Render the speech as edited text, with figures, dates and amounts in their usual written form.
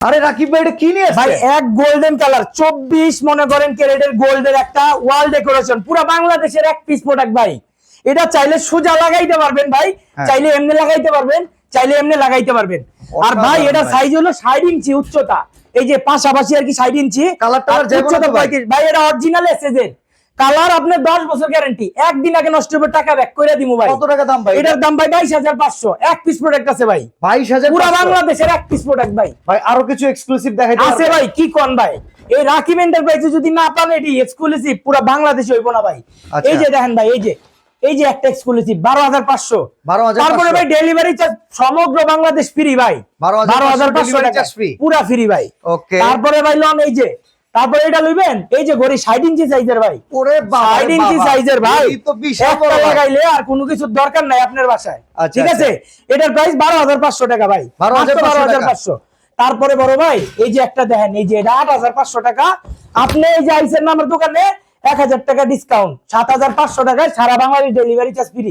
আরে রাকিব ভাই এটা কি নিয়ে আসছে ভাই এক গোল্ডেন কালার 24 মনে করেন ক্যারেটের গোল্ডের একটা ওয়াল ডেকোরেশন পুরো বাংলাদেশের এক পিস প্রোডাক্ট ভাই। এটা চাইলে সোজা লাগাইতে পারবেন ভাই, চাইলে এমনি লাগাইতে পারবেন, চাইলে এমনি লাগাইতে পারবেন। আর ভাই এটা সাইজ হলো 60 ইঞ্চি উচ্চতা, এই যে পাশাপাশি আর কি 60 ইঞ্চি কালারটা আর উচ্চতা 35। ভাই এটা অরিজিনাল এসএজের কালার, আপনার 10 বছর গ্যারান্টি, একদিন আগে নষ্ট হবে টাকা ব্যাক করে দিমু ভাই। কত টাকা দাম ভাই এটার দাম ভাই 22500, এক পিস প্রোডাক্ট আছে ভাই, 22000 পুরো বাংলাদেশের এক পিস প্রোডাক্ট ভাই। ভাই আরো কিছু এক্সক্লুসিভ দেখাইতে আছে ভাই, কি কোন ভাই, এই রাকিব এন্টারপ্রাইজে যদি না পান এটি এক্সক্লুসিভ পুরো বাংলাদেশে হইব না ভাই। এই যে দেখেন ভাই, এই যে একটা এক্সক্লুসিভ 12500, তারপরে ভাই ডেলিভারি চার্জ সমগ্র বাংলাদেশ ফ্রি ভাই, 12500 টাকা পুরো ফ্রি ভাই। ওকে, তারপরে ভাই লন এই যে, তারপরে এটা লইবেন এই যে ঘড়ি 60 ইঞ্চি সাইজের ভাই, ওরে বাবা 60 ইঞ্চি সাইজের ভাই, এই তো বিশাল বড় একটা লাগাইলে আর কোনো কিছু দরকার নাই আপনার বাসায়। ঠিক আছে, এটার প্রাইস 12500 টাকা ভাই, 12500। তারপরে বড় ভাই এই যে একটা দেখেন, এই যে এটা 8500 টাকা। আপনি এই যে আইসেন না আমার দোকানে 1000 টাকা ডিসকাউন্ট, 7500 টাকায় সারা বাংলাদেশ ডেলিভারি চার্জ ফ্রি।